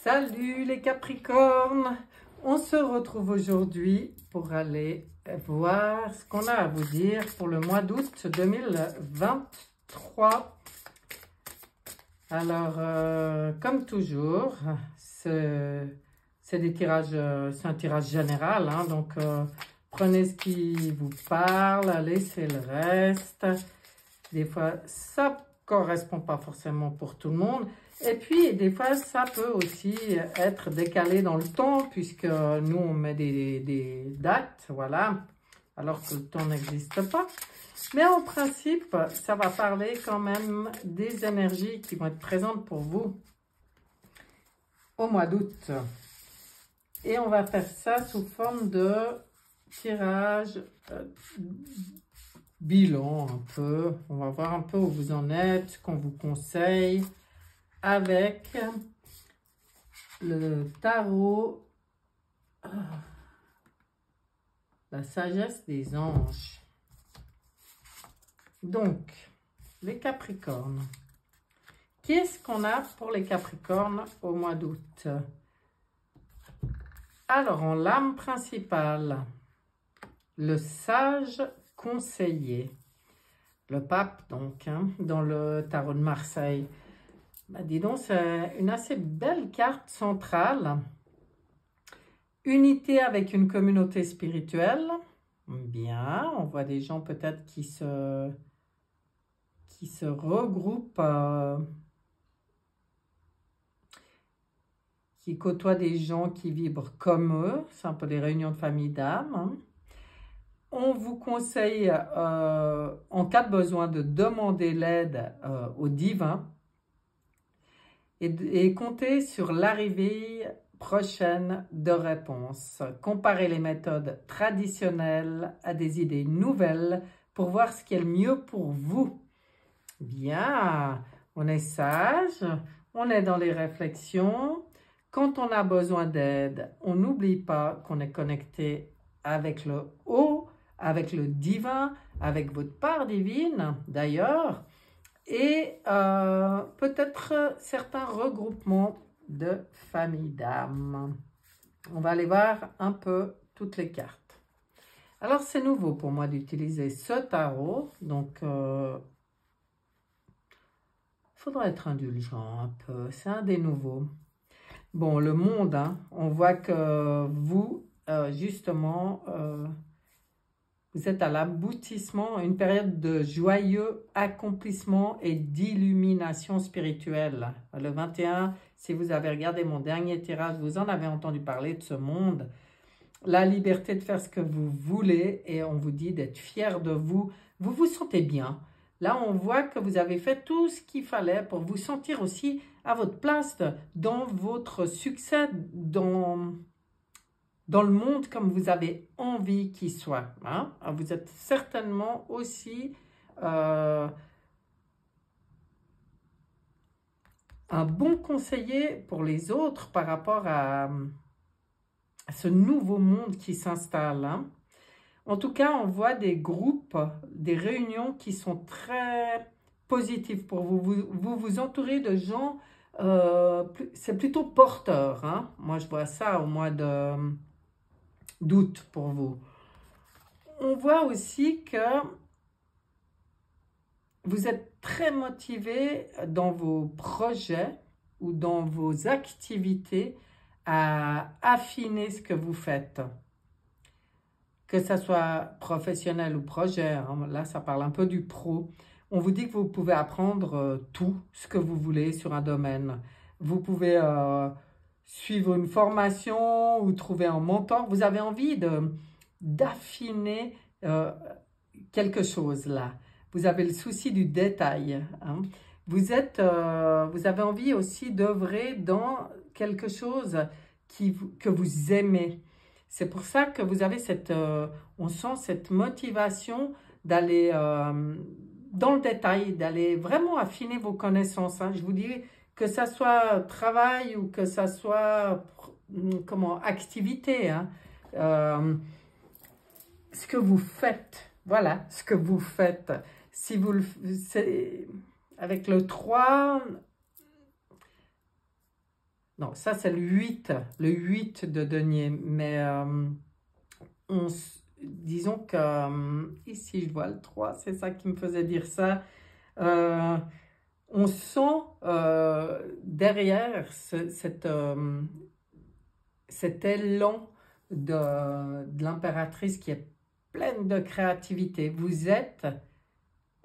Salut les Capricornes, on se retrouve aujourd'hui pour aller voir ce qu'on a à vous dire pour le mois d'août 2023. Alors, comme toujours, c'est des tirages, c'est un tirage général, hein, donc prenez ce qui vous parle, laissez le reste. Des fois, ça ne correspond pas forcément pour tout le monde. Et puis, des fois, ça peut aussi être décalé dans le temps, puisque nous, on met des dates, voilà, alors que le temps n'existe pas. Mais en principe, ça va parler quand même des énergies qui vont être présentes pour vous au mois d'août. Et on va faire ça sous forme de tirage bilan un peu. On va voir un peu où vous en êtes, ce qu'on vous conseille avec le tarot, la sagesse des anges. Donc, les Capricornes. Qu'est-ce qu'on a pour les Capricornes au mois d'août? Alors, en lame principale, le sage conseiller, le pape donc, hein, dans le tarot de Marseille. Bah, dis donc, c'est une assez belle carte centrale. Unité avec une communauté spirituelle. Bien, on voit des gens peut-être qui se regroupent, qui côtoient des gens qui vibrent comme eux. C'est un peu des réunions de famille d'âme, hein. On vous conseille, en cas de besoin, de demander l'aide au divin et compter sur l'arrivée prochaine de réponses. Comparez les méthodes traditionnelles à des idées nouvelles pour voir ce qui est le mieux pour vous. Bien, on est sage, on est dans les réflexions. Quand on a besoin d'aide, on n'oublie pas qu'on est connecté avec le haut, avec le divin, avec votre part divine d'ailleurs, et peut-être certains regroupements de familles d'âmes. On va aller voir un peu toutes les cartes. Alors, c'est nouveau pour moi d'utiliser ce tarot, donc il faudra être indulgent un peu, c'est un des nouveaux. Bon, le monde, hein, on voit que vous, justement, vous êtes à l'aboutissement, une période de joyeux accomplissement et d'illumination spirituelle. Le 21, si vous avez regardé mon dernier tirage, vous en avez entendu parler de ce monde. La liberté de faire ce que vous voulez et on vous dit d'être fier de vous. Vous vous sentez bien. Là, on voit que vous avez fait tout ce qu'il fallait pour vous sentir aussi à votre place dans votre succès, dans le monde comme vous avez envie qu'il soit. Hein? Vous êtes certainement aussi un bon conseiller pour les autres par rapport à ce nouveau monde qui s'installe. Hein? En tout cas, on voit des groupes, des réunions qui sont très positives pour vous. Vous vous entourez de gens, c'est plutôt porteur. Hein? Moi, je vois ça au mois d'août pour vous. On voit aussi que vous êtes très motivé dans vos projets ou dans vos activités à affiner ce que vous faites. Que ça soit professionnel ou projet, hein, là ça parle un peu du pro. On vous dit que vous pouvez apprendre tout ce que vous voulez sur un domaine. Vous pouvez suivre une formation ou trouver un mentor. Vous avez envie d'affiner quelque chose là. Vous avez le souci du détail. Hein. Vous avez envie aussi d'œuvrer dans quelque chose que vous aimez. C'est pour ça que vous avez on sent cette motivation d'aller dans le détail, d'aller vraiment affiner vos connaissances. Hein. Je vous dis que ça soit travail ou que ça soit activité. Hein. Ce que vous faites, voilà, ce que vous faites. Si vous avec le 3, Non, ça c'est le 8 de denier. Mais disons que ici je vois le 3, c'est ça qui me faisait dire ça. On sent derrière cet élan de l'impératrice qui est pleine de créativité. Vous êtes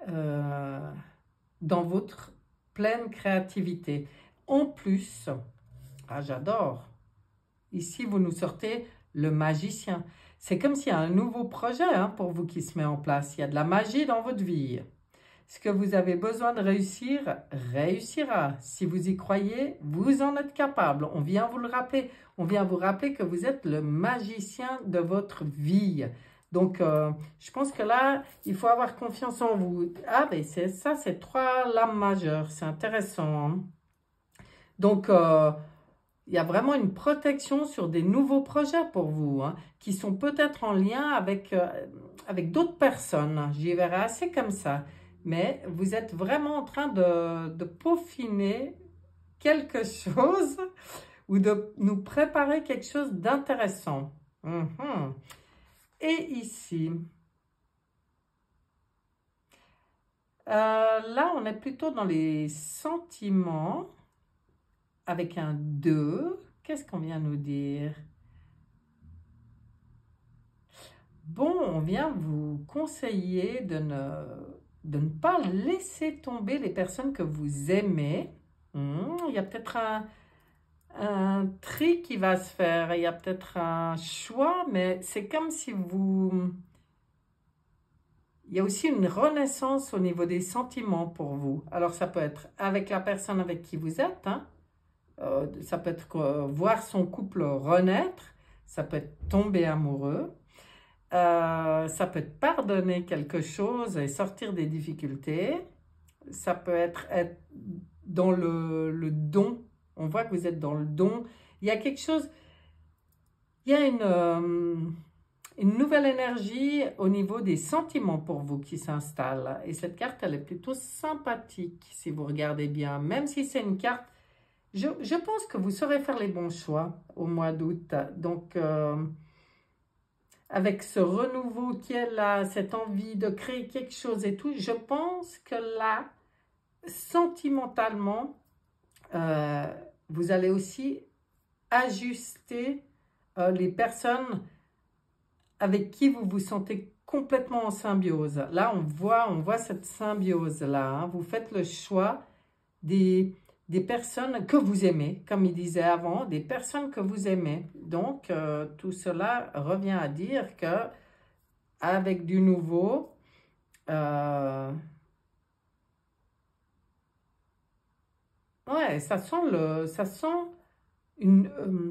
dans votre pleine créativité. En plus, ah, j'adore, ici vous nous sortez le magicien. C'est comme s'il y a un nouveau projet pour vous qui se met en place. Il y a de la magie dans votre vie. Ce que vous avez besoin de réussir, réussira. Si vous y croyez, vous en êtes capable. On vient vous le rappeler. On vient vous rappeler que vous êtes le magicien de votre vie. Donc, je pense que là, il faut avoir confiance en vous. Ah, ben c'est ça, c'est 3 lames majeures. C'est intéressant. Donc, il y a vraiment une protection sur des nouveaux projets pour vous, qui sont peut-être en lien avec d'autres personnes. J'y verrai assez comme ça. Mais vous êtes vraiment en train de peaufiner quelque chose ou de nous préparer quelque chose d'intéressant. Et ici, là, on est plutôt dans les sentiments avec un 2. Qu'est-ce qu'on vient nous dire? Bon, on vient vous conseiller de ne pas laisser tomber les personnes que vous aimez. Il y a peut-être un tri qui va se faire, il y a peut-être un choix, mais c'est comme si vous... Il y a aussi une renaissance au niveau des sentiments pour vous. Alors ça peut être avec la personne avec qui vous êtes, ça peut être voir son couple renaître, ça peut être tomber amoureux, ça peut être pardonner quelque chose et sortir des difficultés, ça peut être dans le don. On voit que vous êtes dans le don. Il y a quelque chose, il y a une nouvelle énergie au niveau des sentiments pour vous qui s'installe. Et cette carte, elle est plutôt sympathique si vous regardez bien. Même si c'est une carte, je pense que vous saurez faire les bons choix au mois d'août. Donc, avec ce renouveau qui est là, cette envie de créer quelque chose et tout, je pense que là, sentimentalement, vous allez aussi ajuster les personnes avec qui vous vous sentez complètement en symbiose. Là, on voit cette symbiose-là. Vous faites le choix des personnes que vous aimez, comme il disait avant, des personnes que vous aimez. Donc, tout cela revient à dire que avec du nouveau, ouais, ça sent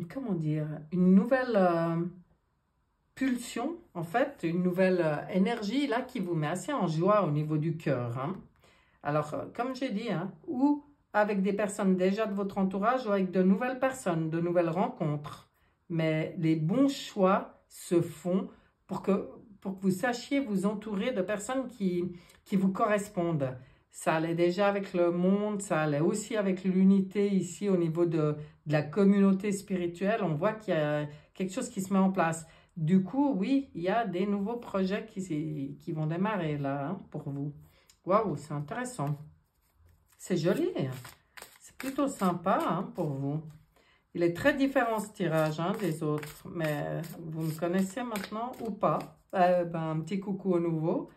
comment dire, une nouvelle pulsion, en fait, une nouvelle énergie là qui vous met assez en joie au niveau du cœur. Alors, comme j'ai dit, ou avec des personnes déjà de votre entourage ou avec de nouvelles personnes, de nouvelles rencontres. Mais les bons choix se font pour que vous sachiez vous entourer de personnes qui vous correspondent. Ça allait déjà avec le monde, ça allait aussi avec l'unité ici au niveau de la communauté spirituelle. On voit qu'il y a quelque chose qui se met en place. Du coup, oui, il y a des nouveaux projets qui vont démarrer là pour vous. Waouh, c'est intéressant. C'est joli. C'est plutôt sympa pour vous. Il est très différent ce tirage des autres. Mais vous me connaissez maintenant ou pas? Un petit coucou au nouveau.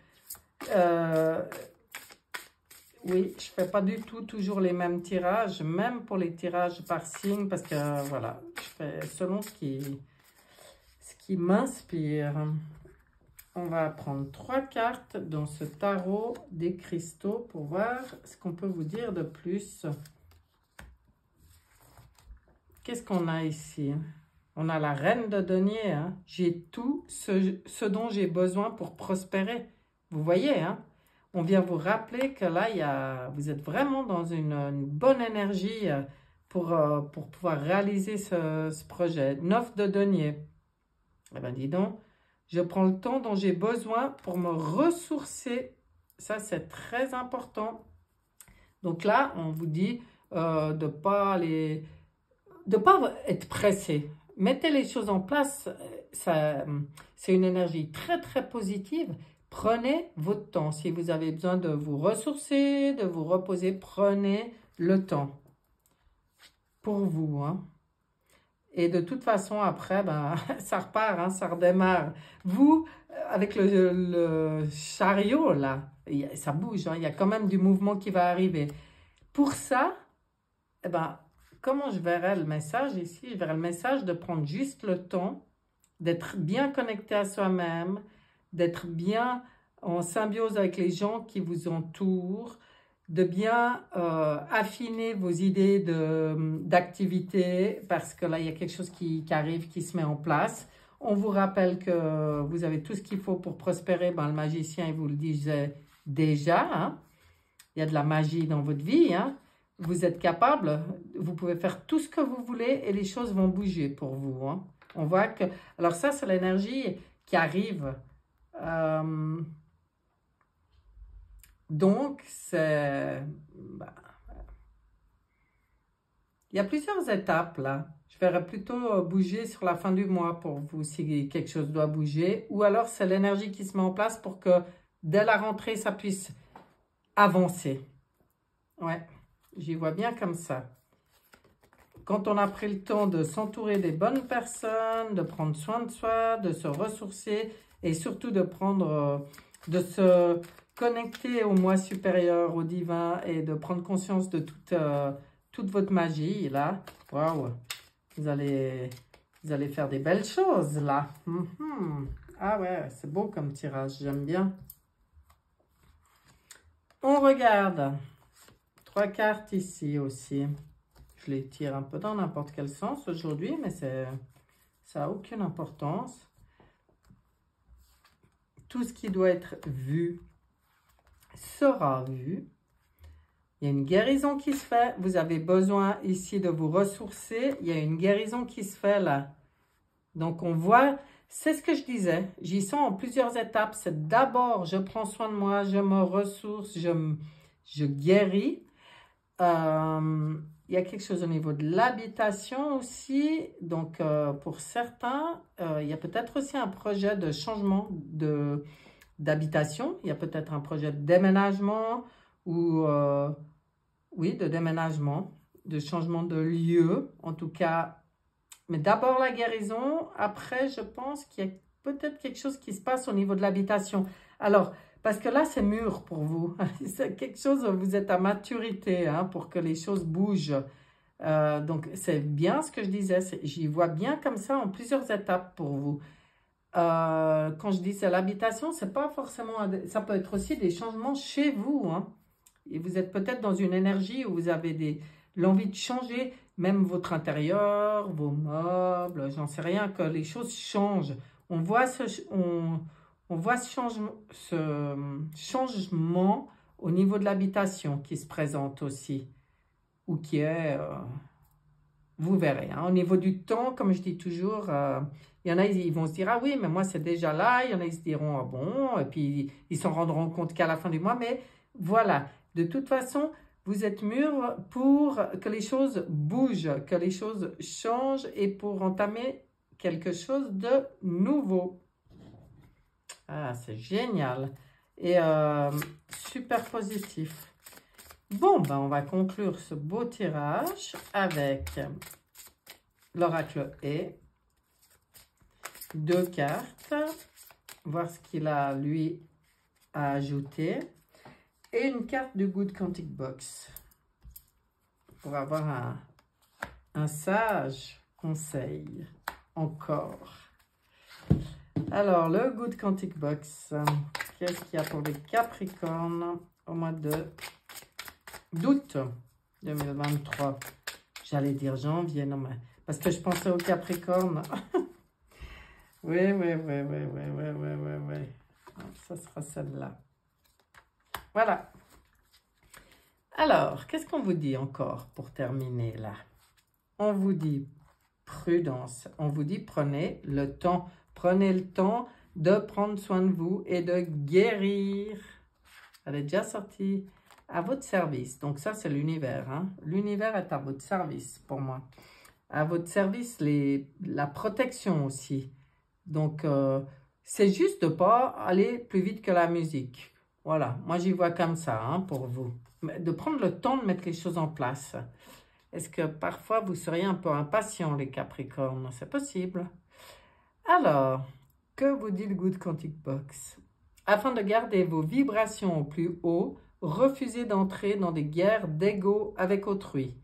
Oui, je ne fais pas du tout toujours les mêmes tirages. Même pour les tirages par signe. Parce que voilà, je fais selon ce qui m'inspire. On va prendre 3 cartes dans ce tarot des cristaux pour voir ce qu'on peut vous dire de plus. Qu'est-ce qu'on a ici? On a la reine de denier. J'ai tout ce dont j'ai besoin pour prospérer. Vous voyez, on vient vous rappeler que là, vous êtes vraiment dans une bonne énergie pour pouvoir réaliser ce projet. 9 de denier. Eh bien, dis donc. Je prends le temps dont j'ai besoin pour me ressourcer. Ça, c'est très important. Donc là, on vous dit de ne pas aller pas être pressé. Mettez les choses en place, c'est une énergie très très positive. Prenez votre temps. Si vous avez besoin de vous ressourcer, de vous reposer, prenez le temps pour vous. Hein. Et de toute façon, après, ben, ça repart, hein, ça redémarre. Vous, avec le chariot, là, ça bouge, hein, il y a quand même du mouvement qui va arriver. Pour ça, eh ben, comment je verrais le message ici? Je verrais le message de prendre juste le temps, d'être bien connecté à soi-même, d'être bien en symbiose avec les gens qui vous entourent, de bien affiner vos idées d'activité, parce que là, il y a quelque chose qui arrive, qui se met en place. On vous rappelle que vous avez tout ce qu'il faut pour prospérer. Ben, le magicien, il vous le disait déjà. Hein? Il y a de la magie dans votre vie. Hein? Vous êtes capable. Vous pouvez faire tout ce que vous voulez et les choses vont bouger pour vous. Hein? On voit que... Alors ça, c'est l'énergie qui arrive. Donc, c'est... Ben, il y a plusieurs étapes là. Je verrais plutôt bouger sur la fin du mois pour vous si quelque chose doit bouger. Ou alors c'est l'énergie qui se met en place pour que dès la rentrée, ça puisse avancer. Ouais, j'y vois bien comme ça. Quand on a pris le temps de s'entourer des bonnes personnes, de prendre soin de soi, de se ressourcer et surtout de prendre, de se connecter au moi supérieur, au divin et de prendre conscience de toute votre magie, là, waouh, vous allez faire des belles choses, là. Ah ouais, c'est beau comme tirage, j'aime bien. On regarde. 3 cartes ici aussi. Je les tire un peu dans n'importe quel sens aujourd'hui, mais ça n'a aucune importance. Tout ce qui doit être vu sera vu. Il y a une guérison qui se fait. Vous avez besoin ici de vous ressourcer. Il y a une guérison qui se fait là. Donc, on voit, c'est ce que je disais. J'y sens en plusieurs étapes. C'est d'abord, je prends soin de moi, je me ressource, je guéris. Il y a quelque chose au niveau de l'habitation aussi. Donc, pour certains, il y a peut-être aussi un projet de changement d'habitation. Il y a peut-être un projet de déménagement ou... oui, de déménagement, de changement de lieu, en tout cas. Mais d'abord la guérison, après je pense qu'il y a peut-être quelque chose qui se passe au niveau de l'habitation. Alors, parce que là c'est mûr pour vous, c'est quelque chose, vous êtes à maturité hein, pour que les choses bougent. Donc c'est bien ce que je disais, j'y vois bien comme ça en plusieurs étapes pour vous. Quand je dis c'est l'habitation, c'est pas forcément, ça peut être aussi des changements chez vous, hein. Et vous êtes peut-être dans une énergie où vous avez l'envie de changer, même votre intérieur, vos meubles, j'en sais rien, que les choses changent. On voit on voit ce changement au niveau de l'habitation qui se présente aussi, ou qui est, vous verrez, hein, au niveau du temps, comme je dis toujours, il y en a, ils vont se dire, ah oui, mais moi c'est déjà là, il y en a, ils se diront, ah bon, et puis ils s'en rendront compte qu'à la fin du mois, mais voilà. De toute façon, vous êtes mûrs pour que les choses bougent, que les choses changent et pour entamer quelque chose de nouveau. Ah, c'est génial et super positif. Bon, ben, on va conclure ce beau tirage avec l'oracle et 2 cartes, voir ce qu'il a, lui, à ajouter. Et une carte du Good Quantic Box pour avoir un sage conseil encore. Alors, le Good Quantic Box, qu'est-ce qu'il y a pour les Capricornes au mois d'août 2023? J'allais dire janvier, non mais... Parce que je pensais aux Capricornes. Oui. Ça sera celle-là. Voilà. Alors, qu'est-ce qu'on vous dit encore pour terminer là? On vous dit prudence. On vous dit prenez le temps. Prenez le temps de prendre soin de vous et de guérir. Elle est déjà sortie à votre service. Donc ça, c'est l'univers. Hein? L'univers est à votre service pour moi. à votre service la protection aussi. Donc, c'est juste de ne pas aller plus vite que la musique. Voilà, moi j'y vois comme ça hein, pour vous. De prendre le temps de mettre les choses en place. Est-ce que parfois vous seriez un peu impatient les Capricornes? C'est possible. Alors, que vous dit le Good Quantic Box? Afin de garder vos vibrations au plus haut, refusez d'entrer dans des guerres d'ego avec autrui.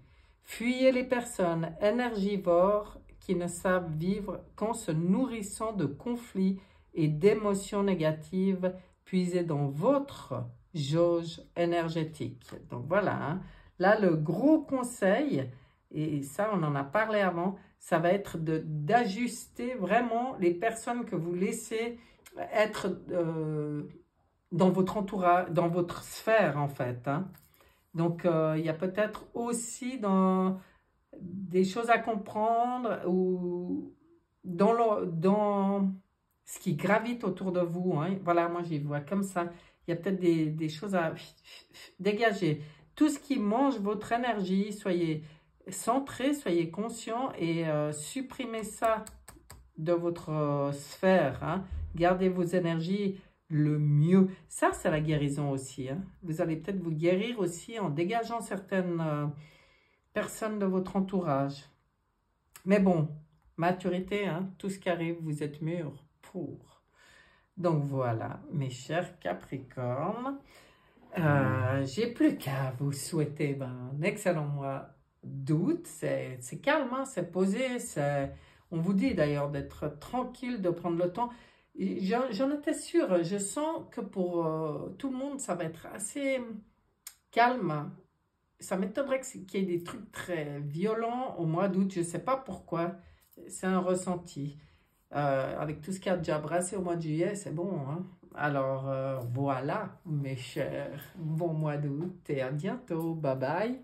Fuyez les personnes énergivores qui ne savent vivre qu'en se nourrissant de conflits et d'émotions négatives puisées dans votre jauge énergétique. Donc voilà, hein. Là le gros conseil, et ça on en a parlé avant, ça va être d'ajuster vraiment les personnes que vous laissez être dans votre entourage, dans votre sphère en fait, hein. Donc, il y a peut-être aussi des choses à comprendre ou dans ce qui gravite autour de vous, hein. Voilà, moi, j'y vois comme ça. Il y a peut-être des choses à dégager. Tout ce qui mange votre énergie, soyez centré, soyez conscient et supprimez ça de votre sphère, hein. Gardez vos énergies le mieux. Ça, c'est la guérison aussi, hein. Vous allez peut-être vous guérir aussi en dégageant certaines personnes de votre entourage. Mais bon, maturité, hein, tout ce qui arrive, vous êtes mûrs pour. Donc voilà, mes chers Capricornes, j'ai plus qu'à vous souhaiter un excellent mois d'août. C'est calme, hein, c'est posé, on vous dit d'ailleurs d'être tranquille, de prendre le temps. J'en étais sûre, je sens que pour tout le monde, ça va être assez calme. Ça m'étonnerait qu'il y ait des trucs très violents au mois d'août, je ne sais pas pourquoi, c'est un ressenti. Avec tout ce qui a déjà brassé au mois de juillet, c'est bon, hein? Alors voilà, mes chers, bon mois d'août et à bientôt, bye bye.